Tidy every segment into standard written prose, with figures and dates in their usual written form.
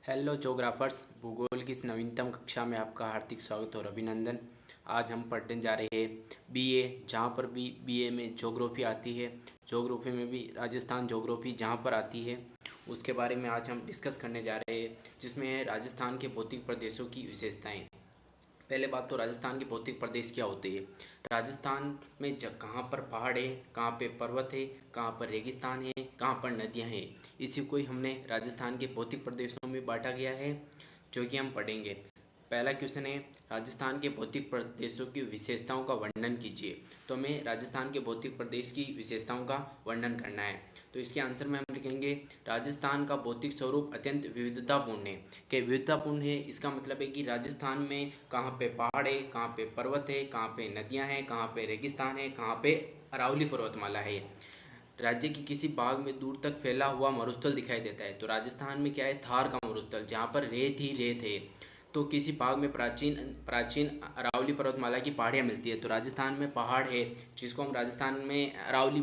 Hello geographers, भूगोल की इस नवीनतम कक्षा में आपका हार्दिक स्वागत और अभिनंदन। आज हम पढ़ने जा रहे हैं बीए, जहाँ पर भी बीए में ज्योग्राफी आती है। ज्योग्राफी में भी राजस्थान ज्योग्राफी जहाँ पर आती है उसके बारे में आज हम डिस्कस करने जा रहे हैं, जिसमें है राजस्थान के भौतिक प्रदेशों की विशेषताएं। पहले बात तो राजस्थान के भौतिक प्रदेश क्या होते हैं। राजस्थान में कहाँ पर पहाड़ है, कहाँ पे पर्वत है, कहाँ पर रेगिस्तान है, कहाँ पर नदियाँ हैं, इसी को ही हमने राजस्थान के भौतिक प्रदेशों में बांटा गया है, जो कि हम पढ़ेंगे। पहला क्वेश्चन है, राजस्थान के भौतिक प्रदेशों की विशेषताओं का वर्णन कीजिए। तो हमें राजस्थान के भौतिक प्रदेश की विशेषताओं का वर्णन करना है। तो इसके आंसर में हम लिखेंगे, राजस्थान का भौतिक स्वरूप अत्यंत विविधतापूर्ण है। कि विविधतापूर्ण है इसका मतलब है कि राजस्थान में कहाँ पे पहाड़ है, कहाँ पे पर्वत है, कहाँ पे नदियाँ हैं, कहाँ पे रेगिस्तान है, कहाँ पे अरावली पर्वतमाला है। राज्य की किसी भाग में दूर तक फैला हुआ मरुस्थल दिखाई देता है। तो राजस्थान में क्या है, थार का मरुस्थल, जहाँ पर रेत ही रेत है। तो किसी भाग में प्राचीन प्राचीन अरावली पर्वतमाला की पहाड़ियाँ मिलती है। तो राजस्थान में पहाड़ है जिसको हम राजस्थान में अरावली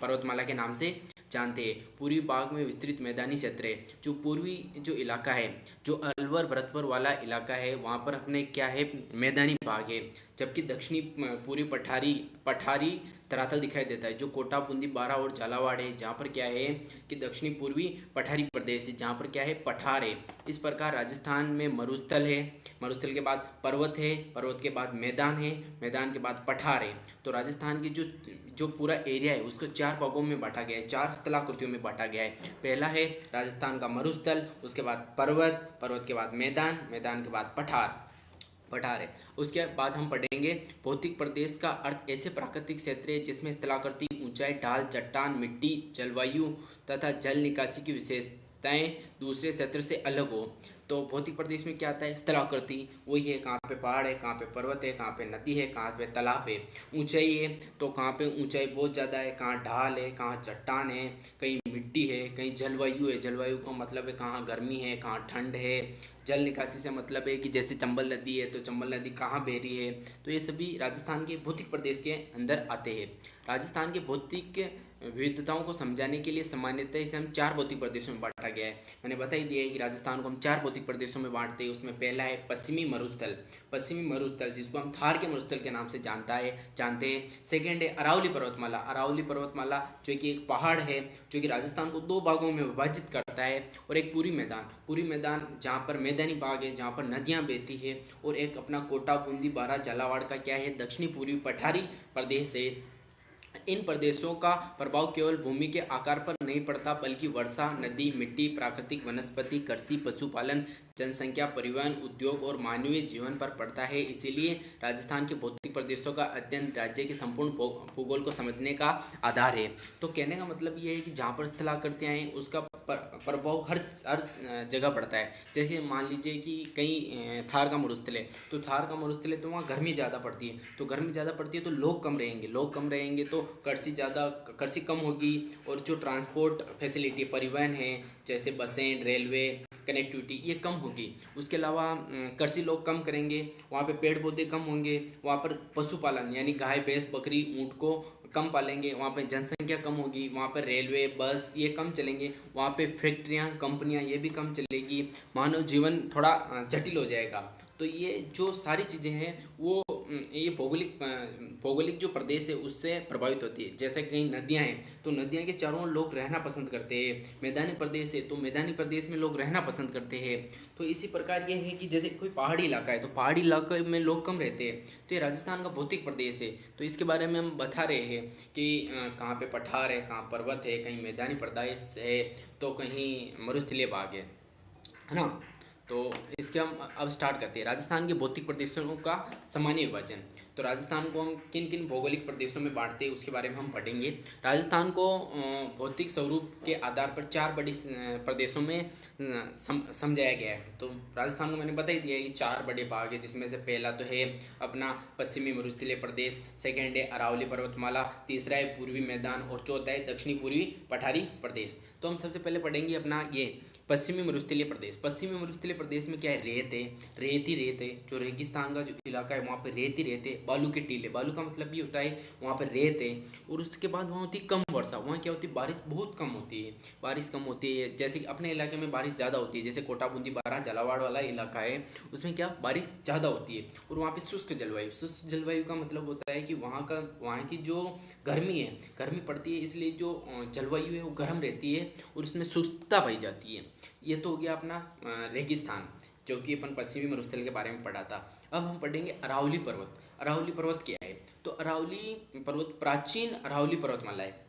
पर्वतमाला के नाम से जानते हैं। पूर्वी भाग में विस्तृत मैदानी क्षेत्र है। जो पूर्वी जो इलाका है, जो अलवर भरतपुर वाला इलाका है, वहाँ पर अपने क्या है, मैदानी भाग है। जबकि दक्षिणी पूरी पठारी पठारी धरातल दिखाई देता है, जो कोटा, बूंदी, बारा और झालावाड़ है, जहाँ पर क्या है कि दक्षिणी पूर्वी पठारी प्रदेश है, जहाँ पर क्या है, पठार है। इस प्रकार राजस्थान में मरुस्थल है, मरुस्थल के बाद पर्वत है, पर्वत के बाद मैदान है, मैदान के बाद पठार है। तो राजस्थान की जो जो पूरा एरिया है उसको चार भागों में बांटा गया है, चार स्थलाकृतियों में बांटा गया है। पहला है राजस्थान का मरुस्थल, उसके बाद पर्वत, पर्वत के बाद मैदान, मैदान के बाद पठार, पठार है। उसके बाद हम पढ़ेंगे, भौतिक प्रदेश का अर्थ ऐसे प्राकृतिक क्षेत्र है जिसमें स्थलाकृति, ऊंचाई, ढाल, चट्टान, मिट्टी, जलवायु तथा जल निकासी की विशेषताएं दूसरे क्षेत्र से अलग हो। तो भौतिक प्रदेश में क्या आता है, स्थलाकृति, वही है कहाँ पे पहाड़ है, कहाँ पे पर्वत है, कहाँ पे नदी है, कहाँ पे तालाब है। ऊंचाई है तो कहाँ पे ऊंचाई बहुत ज़्यादा है, कहाँ ढाल है, कहाँ चट्टान है, कहीं मिट्टी है, कहीं जलवायु है। जलवायु का मतलब है कहाँ गर्मी है, कहाँ ठंड है। जल निकासी से मतलब है कि जैसे चंबल नदी है तो चंबल नदी कहाँ बह रही है। तो ये सभी राजस्थान के भौतिक प्रदेश के अंदर आते हैं। राजस्थान के भौतिक विविधताओं को समझाने के लिए सामान्यतः इसे हम चार भौतिक प्रदेशों में बांटा गया है। मैंने बता ही दिया है कि राजस्थान को हम चार भौतिक प्रदेशों में बांटते हैं। उसमें पहला है पश्चिमी मरुस्थल, पश्चिमी मरुस्थल जिसको हम थार के मरुस्थल के नाम से जानते हैं। सेकेंड है अरावली पर्वतमाला, अरावली पर्वतमाला जो कि एक पहाड़ है, जो कि राजस्थान को दो भागों में विभाजित करता है। और एक पूरी मैदान, पूरी मैदान जहाँ पर मैदानी भाग है, जहाँ पर नदियाँ बहती है। और एक अपना कोटा, बूंदी, बारा, झालावाड़ का क्या है, दक्षिणी पूर्वी पठारी प्रदेश है। इन प्रदेशों का प्रभाव केवल भूमि के आकार पर नहीं पड़ता, बल्कि वर्षा, नदी, मिट्टी, प्राकृतिक वनस्पति, कृषि, पशुपालन, जनसंख्या, परिवहन, उद्योग और मानवीय जीवन पर पड़ता है। इसीलिए राजस्थान के भौतिक प्रदेशों का अध्ययन राज्य के संपूर्ण भूगोल को समझने का आधार है। तो कहने का मतलब ये है कि जहाँ पर स्थलाकृतियाँ हैं उसका प्रभाव हर हर जगह पड़ता है। जैसे मान लीजिए कि कहीं थार का मरुस्थल है, तो थार का मरुस्थल है तो वहाँ गर्मी ज़्यादा पड़ती है। तो गर्मी ज़्यादा पड़ती है तो लोग कम रहेंगे, लोग कम रहेंगे तो कृषि कम होगी। और जो ट्रांसपोर्ट फैसिलिटी, परिवहन है, जैसे बसें, रेलवे कनेक्टिविटी, ये कम होगी। उसके अलावा कृषि लोग कम करेंगे, वहाँ पे पेड़ पौधे कम होंगे। वहाँ पर पशुपालन यानी गाय, भैंस, बकरी, ऊँट को कम पालेंगे। वहाँ पे जनसंख्या कम होगी, वहाँ पर रेलवे, बस ये कम चलेंगे। वहाँ पे फैक्ट्रियाँ, कंपनियाँ ये भी कम चलेगी। मानव जीवन थोड़ा जटिल हो जाएगा। तो ये जो सारी चीज़ें हैं वो ये भौगोलिक जो प्रदेश है उससे प्रभावित होती है। जैसे कहीं नदियाँ हैं तो नदियाँ के चारों ओर लोग रहना पसंद करते हैं। मैदानी प्रदेश है तो मैदानी प्रदेश में लोग रहना पसंद करते हैं। तो इसी प्रकार ये है कि जैसे कोई पहाड़ी इलाका है तो पहाड़ी इलाके में लोग कम रहते हैं। तो ये राजस्थान का भौतिक प्रदेश है। तो इसके बारे में हम बता रहे हैं कि कहाँ पे पठार है, कहाँ पर्वत है, कहीं मैदानी प्रदेश है, तो कहीं मरुस्थलीय भाग है ना। तो इसके हम अब स्टार्ट करते हैं, राजस्थान के भौतिक प्रदेशों का सामान्य विभाजन। तो राजस्थान को हम किन किन भौगोलिक प्रदेशों में बांटते हैं उसके बारे में हम पढ़ेंगे। राजस्थान को भौतिक स्वरूप के आधार पर चार बड़ी प्रदेशों में समझाया गया है। तो राजस्थान को मैंने बता ही दिया है कि चार बड़े भाग है, जिसमें से पहला तो है अपना पश्चिमी मरुस्थलीय प्रदेश, सेकेंड है अरावली पर्वतमाला, तीसरा है पूर्वी मैदान और चौथा है दक्षिणी पूर्वी पठारी प्रदेश। तो हम सबसे पहले पढ़ेंगे अपना ये पश्चिमी मरुस्थलीय प्रदेश, पश्चिमी मरुस्थलीय प्रदेश में क्या है, रेत है, रेत ही रेत है। जो रेगिस्तान का जो इलाका है वहाँ पे रेत ही रेत है, बालू के टीले, बालू का मतलब भी होता है वहाँ पर रेत है। और उसके बाद वहाँ होती है कम वर्षा, वहाँ क्या होती है, बारिश बहुत कम होती है, बारिश कम होती है। जैसे कि अपने इलाके में बारिश ज़्यादा होती है, जैसे कोटा बूंदी बारा झालावाड़ वाला इलाका है, उसमें क्या बारिश ज़्यादा होती है। और वहाँ पे शुष्क जलवायु, शुष्क जलवायु का मतलब होता है कि वहाँ की जो गर्मी है, गर्मी पड़ती है, इसलिए जो जलवायु है वो गर्म रहती है और उसमें शुष्कता पाई जाती है। ये तो हो गया अपना रेगिस्तान, जो कि अपन पश्चिमी मरुस्थल के बारे में पढ़ा था। अब हम पढ़ेंगे अरावली पर्वत। अरावली पर्वत क्या है, तो अरावली पर्वत प्राचीन अरावली पर्वतमाला है।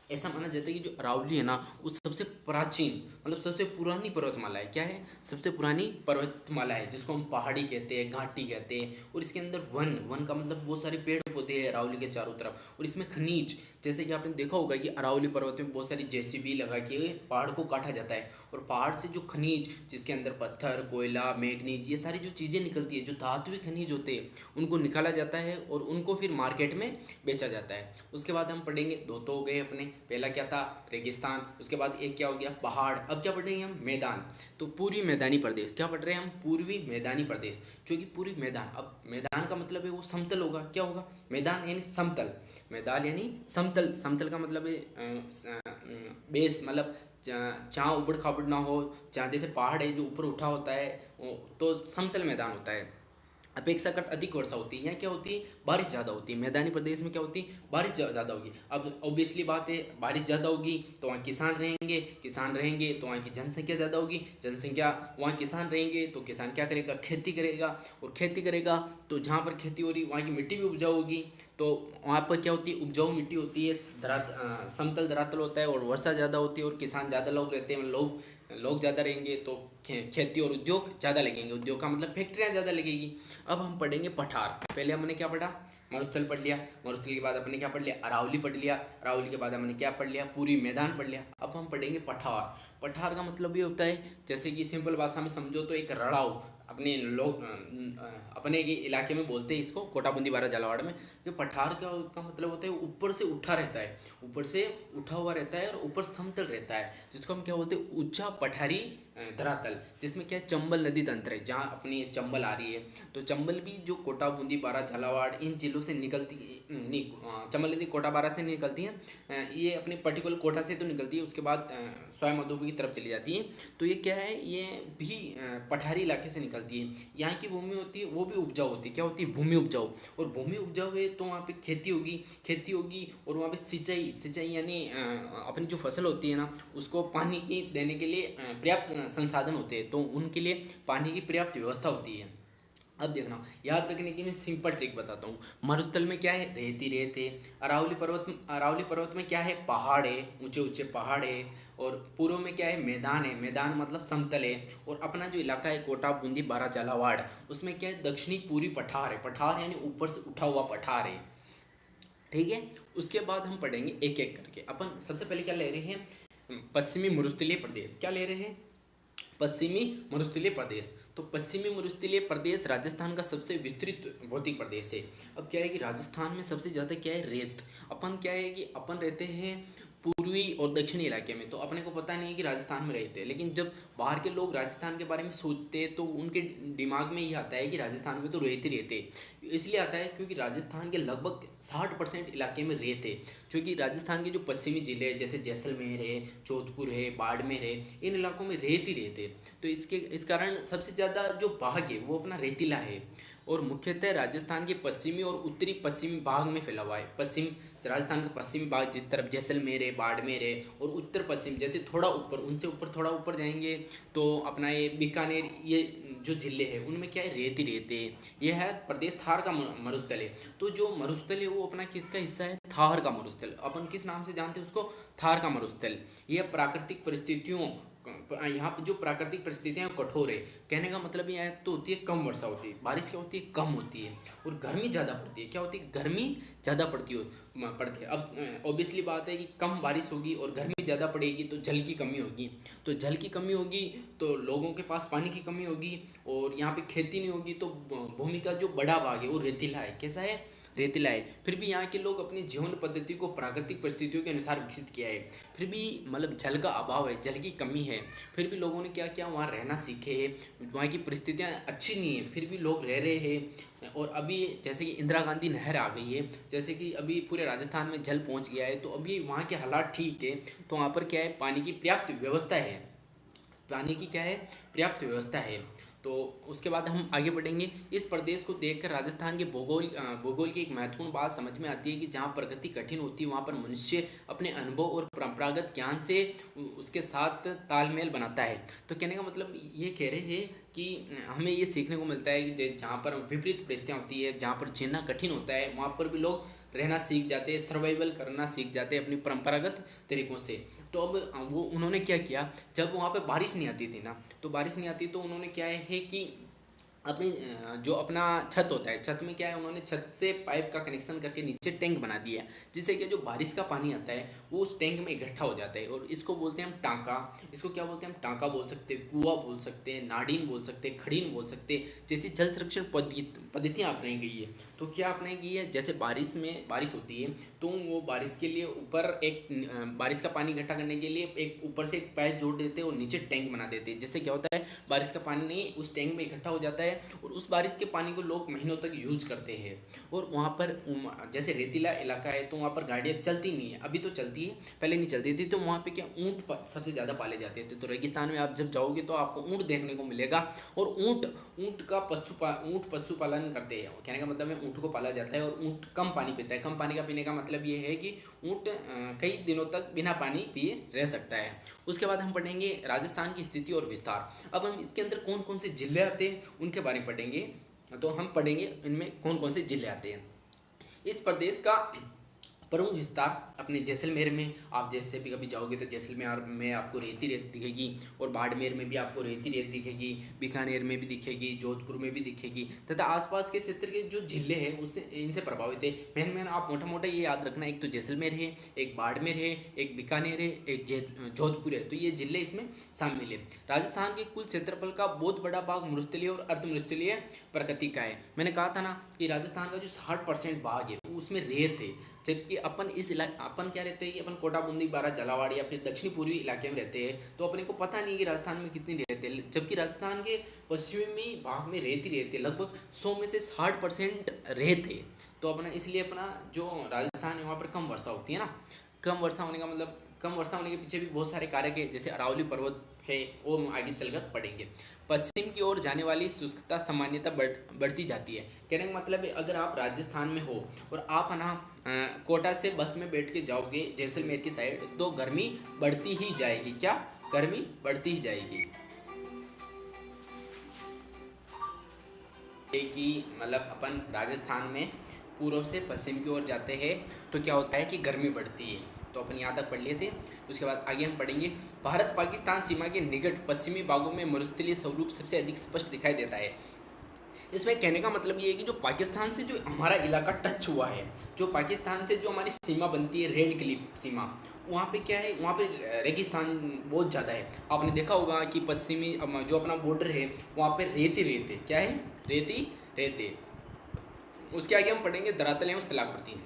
ऐसा माना जाता है कि जो अरावली है ना वो सबसे प्राचीन मतलब सबसे पुरानी पर्वतमाला है। क्या है, सबसे पुरानी पर्वतमाला है, जिसको हम पहाड़ी कहते हैं, घाटी कहते हैं। और इसके अंदर वन, वन का मतलब बहुत सारे पेड़ पौधे हैं अरावली के चारों तरफ। और इसमें खनिज, जैसे कि आपने देखा होगा कि अरावली पर्वत में बहुत सारी जेसीबी लगा के पहाड़ को काटा जाता है, और पहाड़ से जो खनिज, जिसके अंदर पत्थर, कोयला, मैग्नीज, ये सारी जो चीज़ें निकलती है, जो धातुई खनिज होते हैं, उनको निकाला जाता है और उनको फिर मार्केट में बेचा जाता है। उसके बाद हम पढ़ेंगे, दो तो हो गए अपने, पहला क्या था, रेगिस्तान, उसके बाद एक क्या हो गया, पहाड़। अब क्या पढ़ रहे हैं हम, मैदान। तो पूर्वी मैदानी प्रदेश, क्या पढ़ रहे हैं हम, पूर्वी मैदानी प्रदेश, जो कि पूर्वी मैदान। अब मैदान का मतलब है वो समतल होगा, क्या होगा, मैदान यानी समतल, मैदान यानी समतल, समतल का मतलब है बेस, मतलब जहाँ उबड़ खाबड़ ना हो, जहाँ जैसे पहाड़ है जो ऊपर उठा होता है, तो समतल मैदान होता है। अपेक्षाकृत अधिक वर्षा होती है, यहाँ क्या होती है, बारिश ज़्यादा होती है। मैदानी प्रदेश में क्या होती है, बारिश ज़्यादा होगी। अब ऑब्वियसली बात है, बारिश ज़्यादा होगी तो वहाँ किसान रहेंगे, किसान रहेंगे तो वहाँ की जनसंख्या ज़्यादा होगी, जनसंख्या, वहाँ किसान रहेंगे तो किसान क्या करेगा, खेती करेगा, और खेती करेगा तो जहाँ पर खेती हो रही वहाँ की मिट्टी भी उपजाऊ होगी, तो वहाँ पर क्या होती है, उपजाऊ मिट्टी होती है, समतल धरातल होता है, और वर्षा ज़्यादा होती है, और किसान ज़्यादा लोग रहते हैं, लोग ज़्यादा रहेंगे तो खेती और उद्योग ज़्यादा लगेंगे, उद्योग का मतलब फैक्ट्रियाँ ज़्यादा लगेगी। अब हम पढ़ेंगे पठार। पहले हमने क्या पढ़ा, मरुस्थल पढ़ लिया, मरुस्थल के बाद अपने क्या पढ़ लिया, अरावली पढ़ लिया, अरावली के बाद हमने क्या पढ़ लिया, पूरी मैदान पढ़ लिया। अब हम पढ़ेंगे पठार। पठार का मतलब ये होता है, जैसे कि सिंपल भाषा में समझो तो एक रड़ाव, अपने लोग अपने इलाके में बोलते हैं इसको, कोटा बूंदी बारा झालावाड़ में, कि पठार का मतलब होता है ऊपर से उठा रहता है, ऊपर से उठा हुआ रहता है, और ऊपर समतल रहता है, जिसको हम क्या बोलते हैं, ऊंचा पठारी धरातल, जिसमें क्या है, चंबल नदी तंत्र है, जहाँ अपनी चंबल आ रही है। तो चंबल भी जो कोटा बूंदी बारा झालावाड़ इन जिलों से निकलती नहीं, चंबल नदी कोटा बारा से निकलती है, ये अपने पर्टिकुलर कोटा से तो निकलती है, उसके बाद स्वयं मधुबनी की तरफ चली जाती है। तो ये क्या है, ये भी पठारी इलाके से निकलती है। यहाँ की भूमि होती है वो भी उपजाऊ होती है, क्या होती है, भूमि उपजाऊ। और भूमि उपजाऊ है तो वहाँ पे खेती होगी, खेती होगी, और वहाँ पे सिंचाई, सिंचाई यानी अपनी जो फसल होती है ना उसको पानी की देने के लिए पर्याप्त संसाधन होते हैं, तो उनके लिए पानी की पर्याप्त व्यवस्था होती है। अब देखना, याद रखने की मैं सिंपल ट्रिक बताता हूँ। मरुस्थल में क्या है, रेत ही रेत है। अरावली पर्वत में क्या है, पहाड़ है, ऊंचे ऊंचे पहाड़ है। और पूर्व में क्या है, मैदान है, मैदान मतलब समतल है। और अपना जो इलाका है कोटा बूंदी बारा झालावाड़, उसमें क्या है, दक्षिणी पूरी पठार है, पठार यानी ऊपर से उठा हुआ पठार है, ठीक है। उसके बाद हम पढ़ेंगे एक एक करके। अपन सबसे पहले क्या ले रहे हैं, पश्चिमी मरुस्थलीय प्रदेश। क्या ले रहे हैं, पश्चिमी मरुस्थलीय प्रदेश। तो पश्चिमी मरुस्थलीय प्रदेश राजस्थान का सबसे विस्तृत भौतिक प्रदेश है। अब क्या है कि राजस्थान में सबसे ज़्यादा क्या है, रेत। अपन क्या है कि अपन रहते हैं पूर्वी और दक्षिणी इलाके में, तो अपने को पता नहीं है कि राजस्थान में रहते हैं, लेकिन जब बाहर के लोग राजस्थान के बारे में सोचते हैं तो उनके दिमाग में ये आता है कि राजस्थान में तो रेत ही रहते। इसलिए आता है क्योंकि राजस्थान के लगभग 60% इलाके में रेत है, जो कि राजस्थान के जो पश्चिमी जिले हैं जैसे जैसलमेर है, जोधपुर है, बाड़मेर है, इन इलाकों में रेत ही रेत है। तो इस कारण सबसे ज़्यादा जो भाग है वो अपना रेतीला है, और मुख्यतः राजस्थान के पश्चिमी और उत्तरी पश्चिमी भाग में फैला हुआ है। राजस्थान का पश्चिमी भाग जिस तरफ जैसलमेर है, बाड़मेर है, और उत्तर पश्चिम जैसे थोड़ा ऊपर, उनसे ऊपर थोड़ा ऊपर जाएंगे तो अपना ये बीकानेर, ये जो जिले हैं उनमें क्या है, रेत ही रेत है। यह है प्रदेश थार का मरुस्थल है। तो जो मरुस्थल है वो अपना किसका हिस्सा है, थार का मरुस्थल। अपन किस नाम से जानते हैं उसको, थार का मरुस्थल। यह प्राकृतिक परिस्थितियों, यहाँ पर जो प्राकृतिक परिस्थितियाँ कठोर है, कहने का मतलब यह तो होती है कम वर्षा होती है, बारिश क्या होती है, कम होती है, और गर्मी ज़्यादा पड़ती है। क्या होती है, गर्मी ज़्यादा पड़ती है। अब ऑब्वियसली बात है कि कम बारिश होगी और गर्मी ज़्यादा पड़ेगी तो जल की कमी होगी, तो जल की कमी होगी तो लोगों के पास पानी की कमी होगी, और यहाँ पे खेती नहीं होगी, तो भूमि का जो बड़ा भाग है वो रेतीला है। कैसा है, रेतीला है, फिर भी यहाँ के लोग अपनी जीवन पद्धति को प्राकृतिक परिस्थितियों के अनुसार विकसित किया है। फिर भी मतलब जल का अभाव है, जल की कमी है, फिर भी लोगों ने क्या किया, वहाँ रहना सीखे। वहाँ की परिस्थितियाँ अच्छी नहीं है, फिर भी लोग रह रहे हैं। और अभी जैसे कि इंदिरा गांधी नहर आ गई है, जैसे कि अभी पूरे राजस्थान में जल पहुँच गया है, तो अभी वहाँ के हालात ठीक है। तो वहाँ पर क्या है, पानी की पर्याप्त व्यवस्था है, पानी की क्या है, पर्याप्त व्यवस्था है। तो उसके बाद हम आगे बढ़ेंगे। इस प्रदेश को देखकर राजस्थान के भूगोल की एक महत्वपूर्ण बात समझ में आती है कि जहाँ प्रगति कठिन होती है वहाँ पर मनुष्य अपने अनुभव और परंपरागत ज्ञान से उसके साथ तालमेल बनाता है। तो कहने का मतलब ये कह रहे हैं कि हमें ये सीखने को मिलता है कि जहाँ पर विपरीत परिस्थितियाँ होती है, जहाँ पर जीना कठिन होता है, वहाँ पर भी लोग रहना सीख जाते हैं, सर्वाइवल करना सीख जाते हैं अपनी परंपरागत तरीक़ों से। तो अब वो उन्होंने क्या किया, जब वहाँ पे बारिश नहीं आती थी ना, तो बारिश नहीं आती तो उन्होंने क्या है कि अपनी जो अपना छत होता है, छत में क्या है, उन्होंने छत से पाइप का कनेक्शन करके नीचे टैंक बना दिया है, जिससे कि जो बारिश का पानी आता है वो उस टैंक में इकट्ठा हो जाता है। और इसको बोलते हैं हम टाँका। इसको क्या बोलते हैं हम, टाँका बोल सकते हैं, कुआं बोल सकते हैं, नाडीन बोल सकते हैं, खड़ीन बोल सकते हैं। जैसी जल संरक्षण पद्धतियाँ अपनाई गई है। तो क्या अपनाई गई है, जैसे बारिश में बारिश होती है तो वो बारिश के लिए ऊपर एक बारिश का पानी इकट्ठा करने के लिए एक ऊपर से एक पाइप जोड़ देते हैं और नीचे टैंक बना देते हैं। जिससे क्या होता है, बारिश का पानी उस टैंक में इकट्ठा हो जाता है और उस बारिश के पानी को लोग महीनों तक यूज करते हैं। और वहाँ पर जैसे रेतीला इलाका है तो वहाँ पर गाड़ियाँ चलती नहीं है, अभी तो चलती है, पहले नहीं चलती थी। तो वहाँ पे क्या, ऊँट सबसे ज़्यादा पाले जाते थे। तो रेगिस्तान में आप जब जाओगे तो आपको ऊँट देखने को मिलेगा। और ऊँट पशुपालन करते हैं। कहने का मतलब है ऊँट को पाला जाता है और ऊँट कम पानी पीता है। कम पानी का पीने का मतलब ये है कि ऊँट कई दिनों तक बिना पानी पिए रह सकता है। उसके बाद हम पढ़ेंगे राजस्थान की स्थिति और विस्तार। अब हम इसके अंदर कौन कौन से जिले आते हैं उनके बारे में पढ़ेंगे। तो हम पढ़ेंगे इनमें कौन कौन से जिले आते हैं। इस प्रदेश का प्रमुख विस्तार अपने जैसलमेर में, आप जैसे भी कभी जाओगे तो जैसलमेर में आपको रेती रेत दिखेगी, और बाड़मेर में भी आपको रेती रेत दिखेगी, बीकानेर में भी दिखेगी, जोधपुर में भी दिखेगी, तथा आसपास के क्षेत्र के जो जिले हैं उससे इनसे प्रभावित है। मेन आप मोटा मोटा ये याद रखना, एक तो जैसलमेर है, एक बाड़मेर है, एक बीकानेर है, एक जोधपुर है। तो ये जिले इसमें शामिल है। राजस्थान के कुल क्षेत्रफल का बहुत बड़ा भाग मरुस्थलीय और अर्धमरुस्थलीय प्रकृति का है। मैंने कहा था ना कि राजस्थान का जो 60% भाग है उसमें रेत है, जबकि अपन क्या रहते हैं कि अपन कोटा, बूंदी, बारा, झालावाड़ या फिर दक्षिणी पूर्वी इलाके में रहते हैं। तो अपने को पता नहीं कि राजस्थान में कितनी रेत है, जबकि राजस्थान के पश्चिमी भाग में रेत ही रहती है। लगभग 100 में से 60% रेत है। तो अपना इसलिए अपना जो राजस्थान है वहाँ पर कम वर्षा होती है ना। कम वर्षा होने का मतलब, कम वर्षा होने के पीछे भी बहुत सारे कारक है, जैसे अरावली पर्वत है, वो हम आगे चलकर पढ़ेंगे। पश्चिम की ओर जाने वाली शुष्कता सामान्यतः बढ़ती जाती है। कहने का मतलब है अगर आप राजस्थान में हो और आप है ना कोटा से बस में बैठ के जाओगे जैसलमेर की साइड, तो गर्मी बढ़ती ही जाएगी। क्या, गर्मी बढ़ती ही जाएगी। कि मतलब अपन राजस्थान में पूर्व से पश्चिम की ओर जाते हैं तो क्या होता है कि गर्मी बढ़ती है। तो अपन यहाँ तक पढ़ लिए थे। उसके बाद आगे हम पढ़ेंगे। भारत पाकिस्तान सीमा के निकट पश्चिमी भागों में मरुस्थलीय स्वरूप सबसे अधिक स्पष्ट दिखाई देता है। इसमें कहने का मतलब ये है कि जो पाकिस्तान से जो हमारा इलाका टच हुआ है, जो पाकिस्तान से जो हमारी सीमा बनती है, रेड क्लिफ सीमा, वहाँ पे क्या है, वहाँ पे रेगिस्तान बहुत ज़्यादा है। आपने देखा होगा कि पश्चिमी जो अपना बॉर्डर है वहाँ पे रेत ही रेत है। क्या है, रेती रेत। उसके आगे हम पढ़ेंगे धरातल एवं स्थलाकृति।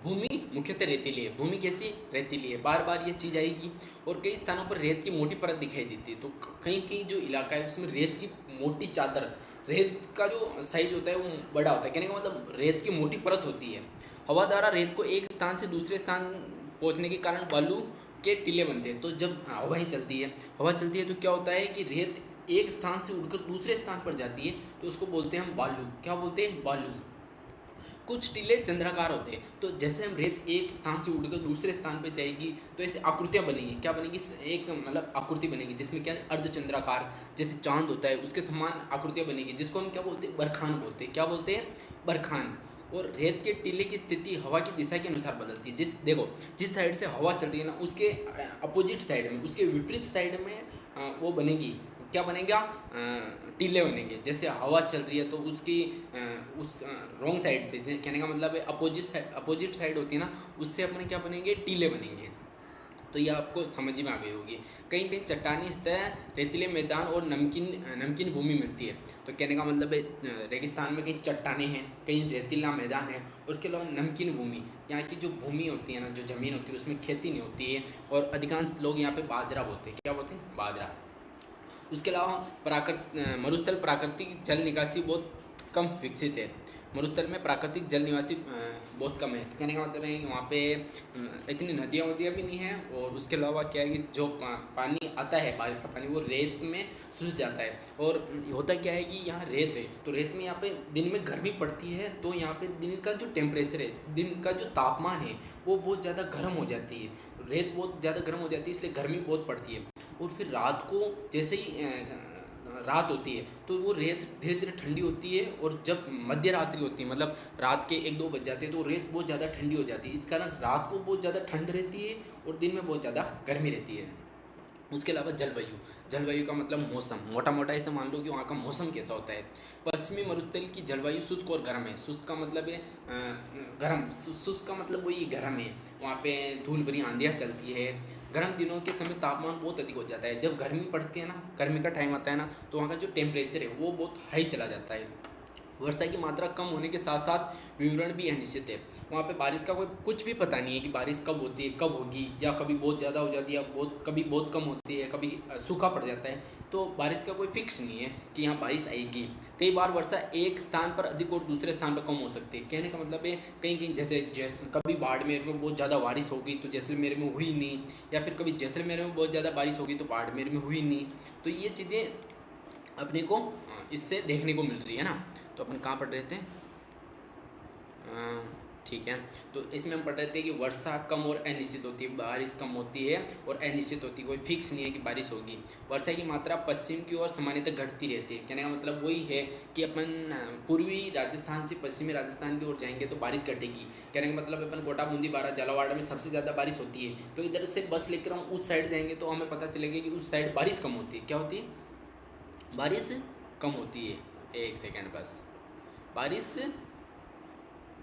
भूमि मुख्यतः रेतीली है। भूमि कैसी, रेतीली है। बार बार ये चीज़ आएगी। और कई स्थानों पर रेत की मोटी परत दिखाई देती है। तो कहीं कहीं जो इलाका है उसमें रेत की मोटी चादर, रेत का जो साइज होता है वो बड़ा होता है। कहने का मतलब रेत की मोटी परत होती है। हवा द्वारा रेत को एक स्थान से दूसरे स्थान पहुँचने के कारण बालू के टीले बनते हैं। तो जब हवाएँ चलती है, हवा चलती है तो क्या होता है कि रेत एक स्थान से उड़कर दूसरे स्थान पर जाती है, तो उसको बोलते हैं हम बालू। क्या बोलते हैं, बालू। कुछ टीले चंद्राकार होते हैं। तो जैसे हम रेत एक स्थान से उड़कर दूसरे स्थान पर जाएगी तो ऐसे आकृतियाँ बनेगी। क्या बनेगी, एक मतलब आकृति बनेगी जिसमें क्या अर्धचंद्राकार, जैसे चांद होता है उसके समान आकृतियाँ बनेगी, जिसको हम क्या बोलते हैं, बरखान बोलते हैं। क्या बोलते हैं, बरखान। और रेत के टीले की स्थिति हवा की दिशा के अनुसार बदलती है। जिस साइड से हवा चल रही है ना, उसके अपोजिट साइड में, उसके विपरीत साइड में वो बनेगी। क्या बनेगा, टीले बनेंगे। जैसे हवा चल रही है तो उसकी उस रॉन्ग साइड से, कहने का मतलब है अपोजिट साइड होती है ना, उससे अपने क्या बनेंगे, टीले बनेंगे। तो ये आपको समझ में आ गई होगी। कहीं कहीं चट्टानी सतह, रेतीले मैदान और नमकीन नमकीन भूमि मिलती है। तो कहने का मतलब है रेगिस्तान में कहीं चट्टाने हैं, कहीं रेतीला मैदान है, उसके अलावा नमकीन भूमि, यहाँ की जो भूमि होती है ना, जो ज़मीन होती है उसमें खेती नहीं होती है, और अधिकांश लोग यहाँ पे बाजरा बोते हैं। क्या बोलते हैं? बाजरा। उसके अलावा मरुस्थल प्राकृतिक जल निकासी बहुत कम विकसित है। मरुस्थल में प्राकृतिक जल निवासी बहुत कम है। कहने का मतलब है कि वहाँ पे इतनी नदियाँ वदियाँ भी नहीं हैं, और उसके अलावा क्या है कि जो पानी आता है बारिश का पानी वो रेत में सूख जाता है। और होता क्या है कि यहाँ रेत है, तो रेत में यहाँ पे दिन में गर्मी पड़ती है, तो यहाँ पे दिन का जो टेम्परेचर है, दिन का जो तापमान है वो बहुत ज़्यादा गर्म हो जाती है। रेत बहुत ज़्यादा गर्म हो जाती है, इसलिए गर्मी बहुत पड़ती है। और फिर रात को जैसे ही रात होती है तो वो रेत धीरे धीरे ठंडी होती है, और जब मध्य रात्रि होती है, मतलब रात के 1-2 बज जाते हैं, तो रेत बहुत ज़्यादा ठंडी हो जाती है। इस कारण रात को बहुत ज़्यादा ठंड रहती है और दिन में बहुत ज़्यादा गर्मी रहती है। उसके अलावा जलवायु, जलवायु का मतलब मौसम, मोटा मोटा ऐसे मान लो कि वहाँ का मौसम कैसा होता है। पश्चिमी मरुस्थल की जलवायु शुष्क और गर्म है। शुष्क का मतलब है गर्म, शुष्क का मतलब वही गर्म है। वहाँ पे धूल भरी आंधियाँ चलती है। गर्म दिनों के समय तापमान बहुत अधिक हो जाता है। जब गर्मी पड़ती है ना, गर्मी का टाइम आता है ना, तो वहाँ का जो टेम्परेचर है वो बहुत हाई चला जाता है। वर्षा की मात्रा कम होने के साथ साथ विवरण भी अनिश्चित है। वहाँ पे बारिश का कोई कुछ भी पता नहीं है कि बारिश कब होती है, कब होगी, या कभी बहुत ज़्यादा हो जाती है, कभी बहुत कम होती है, कभी सूखा पड़ जाता है। तो बारिश का कोई फिक्स नहीं है कि यहाँ बारिश आएगी। कई बार वर्षा एक स्थान पर अधिक और दूसरे स्थान पर कम हो सकती है। कहने का मतलब है कहीं कहीं जैसे कभी बाड़मेर में बहुत ज़्यादा बारिश होगी तो जैसलमेर में हुई नहीं, या फिर कभी जैसलमेर में बहुत ज़्यादा बारिश होगी तो बाड़मेर में हुई नहीं। तो ये चीज़ें अपने को इससे देखने को मिल रही है ना। तो अपन कहाँ पढ़ रहे थे? ठीक है, तो इसमें हम पढ़ रहे थे कि वर्षा कम और अनिश्चित होती है, बारिश कम होती है और अनिश्चित होती है, कोई फिक्स नहीं है कि बारिश होगी। वर्षा की मात्रा पश्चिम की ओर सामान्यतः घटती रहती है। कहने का मतलब वही है कि अपन पूर्वी राजस्थान से पश्चिमी राजस्थान की ओर जाएंगे तो बारिश घटेगी। कहने का मतलब अपन कोटा, बूंदी, बारा, झालावाड़ में सबसे ज़्यादा बारिश होती है, तो इधर से बस लेकर हम उस साइड जाएंगे तो हमें पता चलेगा कि उस साइड बारिश कम होती है। क्या होती है? बारिश कम होती है। एक सेकेंड बस, बारिश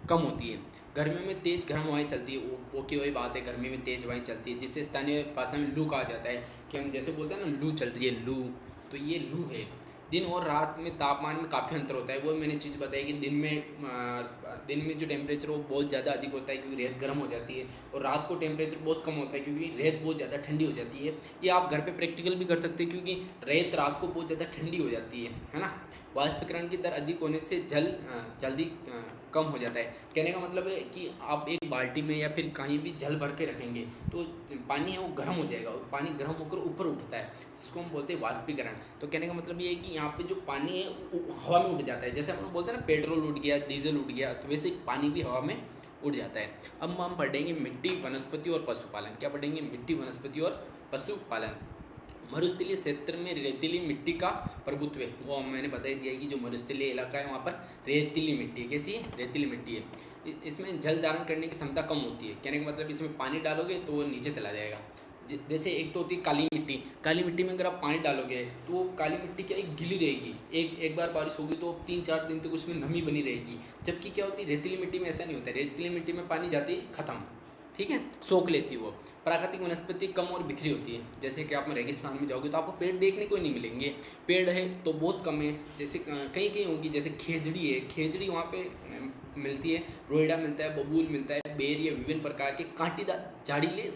कम होती है। गर्मियों में तेज गर्म हवाएं चलती है, वो की वही बात है, गर्मी में तेज हवाएं चलती है, जिससे स्थानीय भाषा में लू कहा जाता है। कि हम जैसे बोलते हैं ना, लू चल रही है, लू, तो ये लू है। दिन और रात में तापमान में काफ़ी अंतर होता है। वो मैंने चीज़ बताई कि दिन में जो टेम्परेचर वो बहुत ज़्यादा अधिक होता है क्योंकि रेत गर्म हो जाती है, और रात को टेम्परेचर बहुत कम होता है क्योंकि रेत बहुत ज़्यादा ठंडी हो जाती है। ये आप घर पे प्रैक्टिकल भी कर सकते हैं क्योंकि रेत रात को बहुत ज़्यादा ठंडी हो जाती है ना। वाष्पीकरण की दर अधिक होने से जल जल्दी कम हो जाता है। कहने का मतलब है कि आप एक बाल्टी में या फिर कहीं भी जल भर के रखेंगे तो पानी है वो गर्म हो जाएगा, और पानी गर्म होकर ऊपर उठता है, जिसको हम बोलते हैं वाष्पीकरण। तो कहने का मतलब ये है कि यहाँ पे जो पानी है वो हवा में उड़ जाता है। जैसे हम लोग बोलते हैं ना, पेट्रोल उड़ गया, डीजल उड़ गया, तो वैसे पानी भी हवा में उड़ जाता है। अब हम पढ़ेंगे मिट्टी, वनस्पति और पशुपालन। क्या पढ़ेंगे? मिट्टी, वनस्पति और पशुपालन। मरुस्थलीय क्षेत्र में रेतीली मिट्टी का प्रभुत्व है। वो मैंने बता ही दिया कि जो मरुस्थलीय इलाका है वहाँ पर रेतीली मिट्टी है। कैसी है? रेतीली मिट्टी है। इसमें जल धारण करने की क्षमता कम होती है। कहने का मतलब इसमें पानी डालोगे तो वो नीचे चला जाएगा। जैसे एक तो होती है काली मिट्टी। काली मिट्टी में अगर आप पानी डालोगे तो वो काली मिट्टी क्या है, गीली रहेगी। एक बार बारिश होगी तो 3-4 दिन तक उसमें नमी बनी रहेगी। जबकि क्या होती है, रेतीली मिट्टी में ऐसा नहीं होता है। रेतीली मिट्टी में पानी जाते ही खत्म, ठीक है, सोख लेती है वो। प्राकृतिक वनस्पति कम और बिखरी होती है। जैसे कि आप रेगिस्तान में जाओगे तो आपको पेड़ देखने को नहीं मिलेंगे, पेड़ है तो बहुत कम है। जैसे कहीं कहीं होगी, जैसे खेजड़ी है, खेजड़ी वहाँ पे मिलती है, रोइडा मिलता है, बबूल मिलता है, बेर या विभिन्न प्रकार के कांटेदार झाड़ीले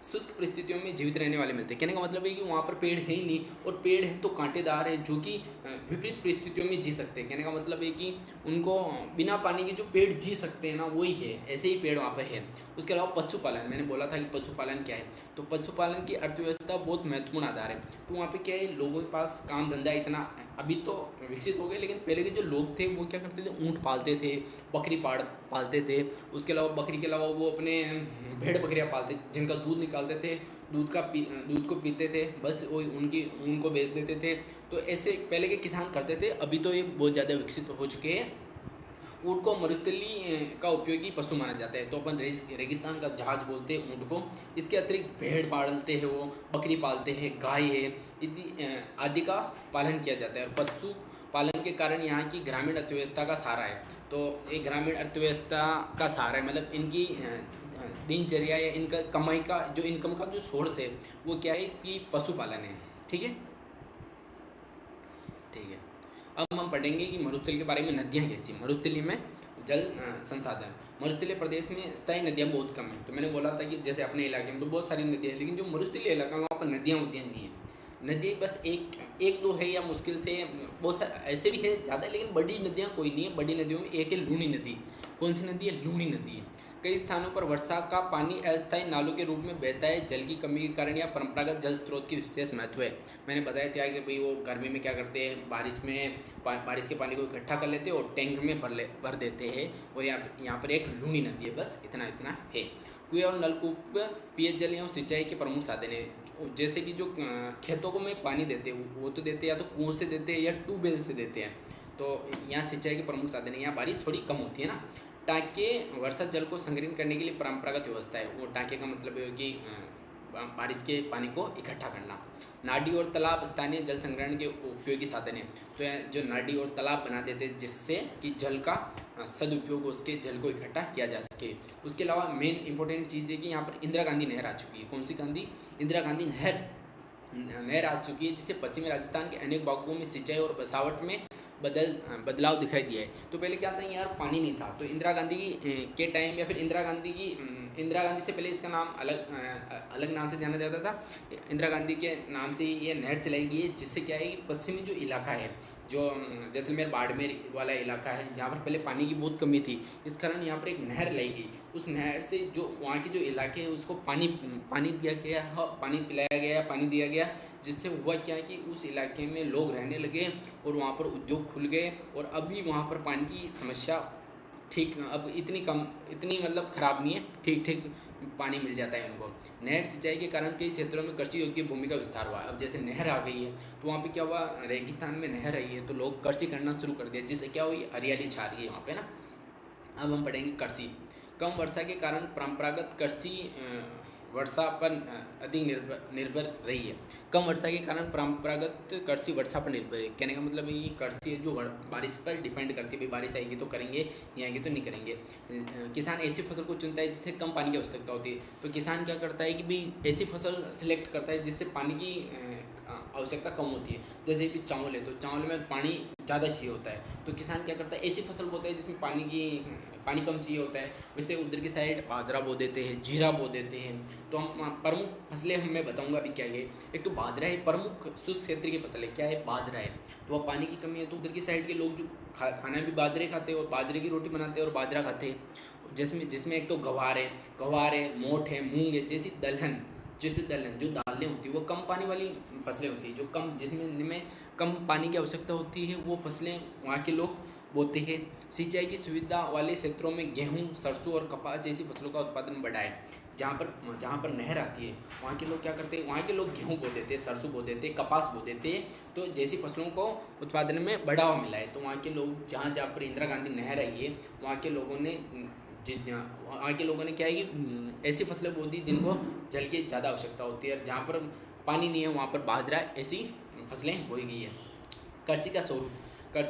शुष्क परिस्थितियों में जीवित रहने वाले मिलते हैं। कहने का मतलब है कि वहाँ पर पेड़ है ही नहीं, और पेड़ है तो कांटेदार है जो कि विपरीत परिस्थितियों में जी सकते हैं। कहने का मतलब है कि उनको बिना पानी के जो पेड़ जी सकते हैं ना, वही है, ऐसे ही पेड़ वहाँ पर है। उसके अलावा पशुपालन, मैंने बोला था कि पशुपालन क्या है, तो पशुपालन की अर्थव्यवस्था बहुत महत्वपूर्ण आधार है। तो वहाँ पे क्या है, लोगों के पास काम धंधा इतना अभी तो विकसित हो गए, लेकिन पहले के जो लोग थे वो क्या करते थे, ऊँट पालते थे, बकरी पालते थे। उसके अलावा बकरी के अलावा वो अपने भेड़ बकरियाँ पालते जिनका दूध निकालते थे, दूध को पीते थे, बस वो उनको बेच देते थे। तो ऐसे पहले के किसान करते थे। अभी तो ये बहुत ज़्यादा विकसित हो चुके हैं। ऊँट को मरुस्थलीय का उपयोगी पशु माना जाता है, तो अपन रेगिस्तान का जहाज बोलते हैं ऊँट को। इसके अतिरिक्त भेड़ पालते हैं, वो बकरी पालते हैं, गाय है आदि का पालन किया जाता है। और पशु पालन के कारण यहाँ की ग्रामीण अर्थव्यवस्था का सहारा है। तो एक ग्रामीण अर्थव्यवस्था का सहारा है, मतलब इनकी दिनचर्या या इनका कमाई का जो इनकम का जो सोर्स है वो क्या है कि पशुपालन है। ठीक है, ठीक है। अब हम पढ़ेंगे कि मरुस्थलीय के बारे में, नदियाँ कैसी, मरुस्थलीय में जल संसाधन। मरुस्थलीय प्रदेश में स्थायी नदियाँ बहुत कम है। तो मैंने बोला था कि जैसे अपने इलाके में तो बहुत सारी नदियाँ हैं, लेकिन जो मरुस्थलीय इलाका है वहाँ पर नदियाँ नहीं है। नदी बस एक दो है या मुश्किल से, बहुत सारे ऐसे भी है ज़्यादा, लेकिन बड़ी नदियाँ कोई नहीं है। बड़ी नदियों में एक है लूनी नदी। कौन सी नदी है? लूनी नदी है। कई स्थानों पर वर्षा का पानी अस्थायी नालों के रूप में बहता है। जल की कमी के कारण या परंपरागत जल स्रोत की विशेष महत्व है। मैंने बताया था कि भाई वो गर्मी में क्या करते हैं, बारिश के पानी को इकट्ठा कर लेते हैं और टैंक में भर देते हैं। और यहाँ पर एक लूनी नदी है, बस इतना है। कुएं और नलकूप पेय जल एवं सिंचाई के प्रमुख साधन है। जैसे कि जो खेतों को में पानी देते हैं वो तो देते हैं या तो कुओं से देते हैं या ट्यूबवेल से देते हैं। तो यहाँ सिंचाई के प्रमुख साधन है। यहाँ बारिश थोड़ी कम होती है ना। टाँके वर्षा जल को संग्रहित करने के लिए परंपरागत व्यवस्था है। वो टाँके का मतलब है कि बारिश के पानी को इकट्ठा करना। नाडी और तालाब स्थानीय जल संग्रहण के उपयोगी साधन है। तो जो नाडी और तालाब बना देते हैं जिससे कि जल का सदुपयोग उसके जल को इकट्ठा किया जा सके। उसके अलावा मेन इंपॉर्टेंट चीज़ है कि यहाँ पर इंदिरा गांधी नहर आ चुकी है। कौन सी गांधी? इंदिरा गांधी नहर आ चुकी है, जिससे पश्चिमी राजस्थान के अनेक भागों में सिंचाई और बसावट में बदलाव दिखाई दिया है। तो पहले क्या था यार, पानी नहीं था। तो इंदिरा गांधी के टाइम या फिर इंदिरा गांधी से पहले इसका नाम अलग नाम से जाना जाता था। इंदिरा गांधी के नाम से ये नहर चलाई गई है, जिससे क्या है कि पश्चिमी जो इलाका है, जो जैसलमेर बाड़मेर वाला इलाका है, जहाँ पर पहले पानी की बहुत कमी थी, इस कारण यहाँ पर एक नहर लाई गई। उस नहर से जो वहाँ के जो इलाके हैं उसको पानी दिया गया, पानी पिलाया गया, पानी दिया गया, जिससे हुआ क्या कि उस इलाके में लोग रहने लगे और वहाँ पर उद्योग खुल गए। और अभी वहाँ पर पानी की समस्या अब इतनी मतलब ख़राब नहीं है, ठीक पानी मिल जाता है उनको। नहर सिंचाई के कारण कई क्षेत्रों में कृषि योग्य भूमि का विस्तार हुआ। अब जैसे नहर आ गई है तो वहाँ पे क्या हुआ, रेगिस्तान में नहर आई है तो लोग कृषि करना शुरू कर दिया, जिससे क्या हुई, हरियाली छा रही है वहाँ पे ना। अब हम पढ़ेंगे कृषि। कम वर्षा के कारण परंपरागत कृषि वर्षा पर अधिक निर्भर रही है। कम वर्षा के कारण परंपरागत कृषि वर्षा पर निर्भर है। कहने का मतलब ये कृषि जो बारिश पर डिपेंड करती है, भाई बारिश आएगी तो करेंगे, नहीं आएगी तो नहीं करेंगे। किसान ऐसी फसल को चुनता है जिससे कम पानी की आवश्यकता होती है। तो किसान क्या करता है कि भाई ऐसी फसल सेलेक्ट करता है जिससे पानी की आवश्यकता कम होती है। जैसे कि चावल है तो चावल में पानी ज़्यादा चाहिए होता है, तो किसान क्या करता है, ऐसी फसल बोता है जिसमें पानी कम चाहिए होता है। वैसे उधर की साइड बाजरा बो देते हैं, जीरा बो देते हैं। तो हम प्रमुख फसलें मैं बताऊंगा अभी क्या है। एक तो बाजरा है, प्रमुख शुष्क क्षेत्र की फसल है, क्या है, बाजरा है। तो वह पानी की कमी है तो उधर की साइड के लोग जो खाना भी बाजरे खाते हैं और बाजरे की रोटी बनाते हैं और बाजरा खाते हैं। जिसमें एक तो गवार है, मोठ है, मूंग है, जैसे दलहन जो दालें होती है वो कम पानी वाली फसलें होती है, जिसमें कम पानी की आवश्यकता होती है, वो फसलें वहाँ के लोग बोते हैं। सिंचाई की सुविधा वाले क्षेत्रों में गेहूँ, सरसों और कपास जैसी फसलों का उत्पादन बढ़ा है। जहाँ पर नहर आती है वहाँ के लोग क्या करते हैं, वहाँ के लोग गेहूँ बो देते हैं, सरसों बो देते हैं, कपास बो देते हैं। तो जैसी फसलों को उत्पादन में बढ़ावा मिला है, तो वहाँ के लोग जहाँ पर इंदिरा गांधी नहर आई है वहाँ के लोगों ने क्या है कि ऐसी फसलें बो दी जिनको जल की ज़्यादा आवश्यकता होती है, और जहाँ पर पानी नहीं है वहाँ पर बाजरा ऐसी फसलें बोई गई है। कृषि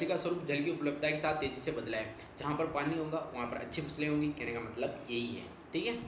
का स्वरूप जल की उपलब्धता के साथ तेज़ी से बदला है। जहाँ पर पानी होगा वहाँ पर अच्छी फसलें होंगी, कहने का मतलब यही है। ठीक है।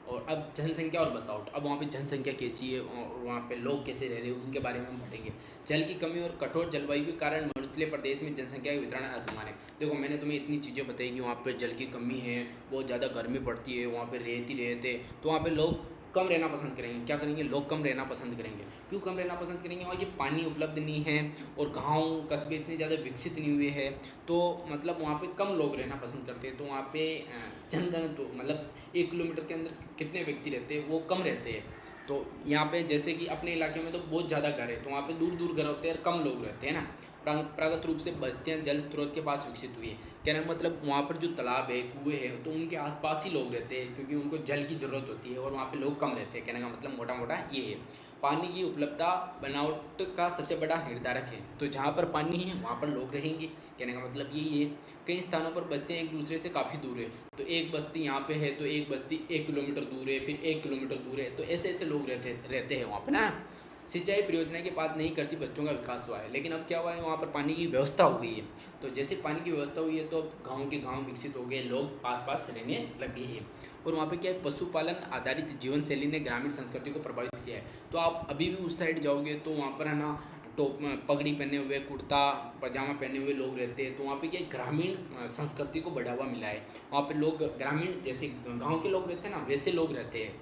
और अब जनसंख्या और बसावट। अब वहाँ पे जनसंख्या कैसी है और वहाँ पे लोग कैसे रह रहे हैं उनके बारे में हम पढ़ेंगे। जल की कमी और कठोर जलवायु के कारण मरुस्थलीय प्रदेश में जनसंख्या का वितरण असमान है। देखो मैंने तुम्हें इतनी चीज़ें बताई कि वहाँ पे जल की कमी है, बहुत ज़्यादा गर्मी पड़ती है, वहाँ पे रहते तो वहाँ पे लोग कम रहना पसंद करेंगे। क्या करेंगे, लोग कम रहना पसंद करेंगे। क्यों कम रहना पसंद करेंगे, वहाँ की पानी उपलब्ध नहीं है और गाँव कस्बे इतने ज़्यादा विकसित नहीं हुए हैं, तो मतलब वहाँ पे कम लोग रहना पसंद करते हैं। तो वहाँ पे जनघनत्व मतलब 1 किलोमीटर के अंदर कितने व्यक्ति रहते हैं वो कम रहते हैं। तो यहाँ पे जैसे कि अपने इलाके में तो बहुत ज़्यादा घर है, तो वहाँ पे दूर दूर घर होते हैं और कम लोग रहते हैं ना। परंपरागत रूप से बस्तियाँ जल स्रोत के पास विकसित हुई है। कहने का मतलब वहाँ पर जो तालाब है, कुएँ हैं, तो उनके आसपास ही लोग रहते हैं क्योंकि उनको जल की ज़रूरत होती है और वहाँ पे लोग कम रहते हैं। कहने का मतलब मोटा मोटा ये है। पानी की उपलब्धता बनावट का सबसे बड़ा निर्धारक है। तो जहाँ पर पानी है वहाँ पर लोग रहेंगे, कहने का मतलब यही है। कई स्थानों पर बस्तियाँ एक दूसरे से काफ़ी दूर है, तो एक बस्ती यहाँ पे है तो एक बस्ती 1 किलोमीटर दूर है, फिर 1 किलोमीटर दूर है, तो ऐसे लोग रहते हैं वहाँ पर ना। सिंचाई परियोजना के बाद नई कृषि वस्तुओं का विकास हुआ है, लेकिन अब क्या हुआ है, वहाँ पर पानी की व्यवस्था हो गई है। तो जैसे पानी की व्यवस्था हुई है तो अब गाँव के गाँव विकसित हो गए, लोग पास पास रहने लगे हैं। और वहाँ पे क्या है, पशुपालन आधारित जीवन शैली ने ग्रामीण संस्कृति को प्रभावित किया है। तो आप अभी भी उस साइड जाओगे तो वहाँ पर है ना, टोप पगड़ी पहने हुए, कुर्ता पजामा पहने हुए लोग रहते हैं। तो वहाँ पे क्या है, ग्रामीण संस्कृति को बढ़ावा मिला है। वहाँ पे लोग ग्रामीण जैसे गांव के लोग रहते हैं ना, वैसे लोग रहते हैं।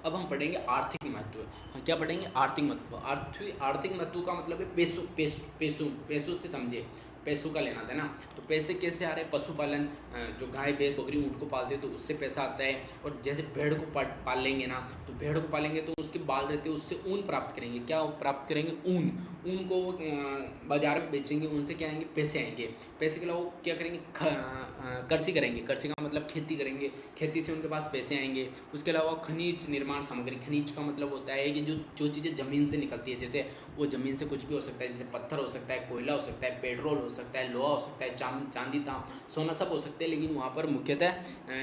अब हम पढ़ेंगे आर्थिक महत्व। क्या पढ़ेंगे, आर्थिक महत्व। आर्थिक महत्व का मतलब है पैसों, पैसों से समझे, पैसों का लेना था ना। तो पैसे कैसे आ रहे हैं, पशुपालन, जो गाय भैंस बकरी ऊँट को पालते हैं तो उससे पैसा आता है। और जैसे भेड़ को पाल लेंगे ना, तो भेड़ को पालेंगे तो उसके बाल रहते हैं, उससे ऊन प्राप्त करेंगे। क्या प्राप्त करेंगे, ऊन को बाजार में बेचेंगे, उनसे क्या आएंगे, पैसे आएंगे। पैसे के अलावा वो क्या करेंगे, कृषि करेंगे। कृषि का मतलब खेती करेंगे, खेती से उनके पास पैसे आएंगे। उसके अलावा खनिज निर्माण सामग्री, खनिज का मतलब होता है कि जो चीज़ें ज़मीन से निकलती है, जैसे वो ज़मीन से कुछ भी हो सकता है, जैसे पत्थर हो सकता है, कोयला हो सकता है, पेट्रोल हो सकता है, लोहा हो सकता है, चांदी सोना सब हो सकते हैं। लेकिन वहाँ पर मुख्यतः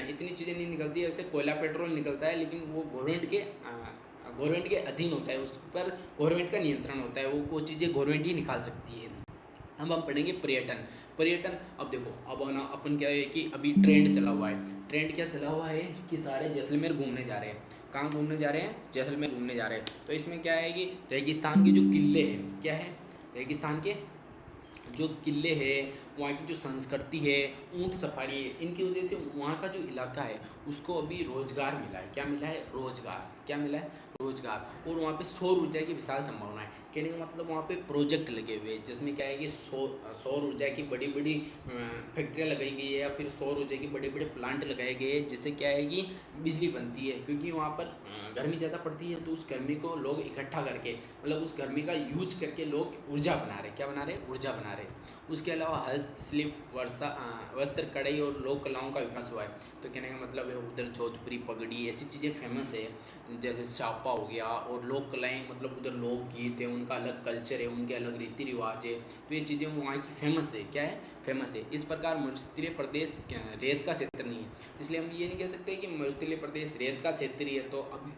इतनी चीज़ें नहीं निकलती है। वैसे कोयला पेट्रोल निकलता है, लेकिन वो गवर्नमेंट के अधीन होता है, उस पर गवर्नमेंट का नियंत्रण होता है। वो चीज़ें गवर्नमेंट ही निकाल सकती है। अब हम पढ़ेंगे पर्यटन। अब देखो, अब ना अपन क्या है कि अभी ट्रेंड चला हुआ है। ट्रेंड क्या चला हुआ है कि सारे जैसलमेर घूमने जा रहे हैं। कहाँ घूमने जा रहे हैं, जैसलमेर घूमने जा रहे हैं। तो इसमें क्या है कि रेगिस्तान के जो किले हैं, क्या है, रेगिस्तान के जो किले हैं, वहाँ की जो संस्कृति है, ऊँट सफारी है, इनकी वजह से वहाँ का जो इलाका है उसको अभी रोजगार मिला है। क्या मिला है, रोजगार। क्या मिला है, रोजगार। और वहाँ पे सौर ऊर्जा की विशाल संभावना है। कहने का मतलब वहाँ पे प्रोजेक्ट लगे हुए हैं, जिसमें क्या है कि सौर ऊर्जा की बड़ी बड़ी फैक्ट्रियाँ लगाई गई है, या फिर सौर ऊर्जा के बड़े बड़े प्लांट लगाए गए हैं, जिससे क्या है कि बिजली बनती है। क्योंकि वहाँ पर गर्मी ज़्यादा पड़ती है, तो उस गर्मी को लोग इकट्ठा करके, मतलब उस गर्मी का यूज करके लोग ऊर्जा बना रहे। क्या बना रहे, ऊर्जा बना रहे। उसके अलावा हस्तशिल्प, वस्त्र, कढ़ाई और लोक कलाओं का विकास हुआ है। तो कहने का मतलब है उधर जोधपुरी पगड़ी, ऐसी चीज़ें फेमस है। जैसे छापा हो गया, और लोक कलाएँ, मतलब उधर लोकगीत है, उनका अलग कल्चर है, उनके अलग रीति रिवाज है। तो ये चीज़ें वहाँ की फेमस है। क्या है, फेमस है। इस प्रकार मरुस्थलीय प्रदेश रेत का क्षेत्र नहीं है, इसलिए हम ये नहीं कह सकते कि मरुस्थलीय प्रदेश रेत का क्षेत्र ही है। तो अभी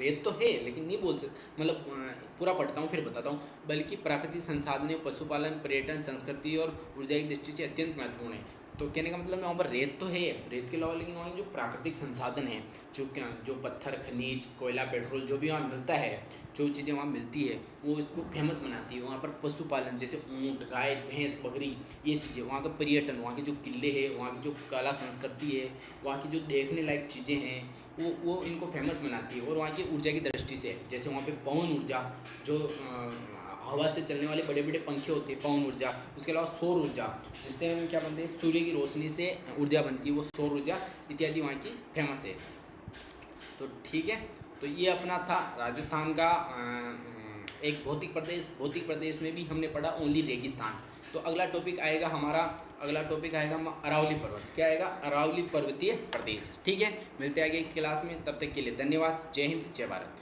रेत तो है, लेकिन नहीं बोल सकते, मतलब पूरा पढ़ता हूँ फिर बताता हूँ। बल्कि प्राकृतिक संसाधन, पशुपालन, पर्यटन, संस्कृति और ऊर्जा की दृष्टि से अत्यंत महत्वपूर्ण है। तो कहने का मतलब वहाँ पर रेत तो है, रेत के अलावा लेकिन वहाँ जो प्राकृतिक संसाधन है, जो पत्थर, खनिज, कोयला, पेट्रोल, जो भी वहाँ मिलता है, जो चीज़ें वहाँ मिलती है, वो इसको फेमस बनाती है। वहाँ पर पशुपालन, जैसे ऊँट, गाय, भैंस, बकरी, ये चीज़ें। वहाँ का पर्यटन, वहाँ के जो किले हैं, वहाँ की जो कला संस्कृति है, वहाँ की जो देखने लायक चीज़ें हैं, वो इनको फेमस बनाती है। और वहाँ की ऊर्जा की दृष्टि से, जैसे वहाँ पे पवन ऊर्जा, जो हवा से चलने वाले बड़े बड़े पंखे होते हैं, पवन ऊर्जा। उसके अलावा सौर ऊर्जा, जिससे हम क्या बनते हैं, सूर्य की रोशनी से ऊर्जा बनती है, वो सौर ऊर्जा इत्यादि वहाँ की फेमस है। तो ठीक है, तो ये अपना था राजस्थान का एक भौतिक प्रदेश में भी हमने पढ़ा ओनली रेगिस्तान। तो अगला टॉपिक आएगा अरावली पर्वत। क्या आएगा, अरावली पर्वतीय प्रदेश। ठीक है, मिलते हैं आगे क्लास में, तब तक के लिए धन्यवाद। जय हिंद, जय भारत।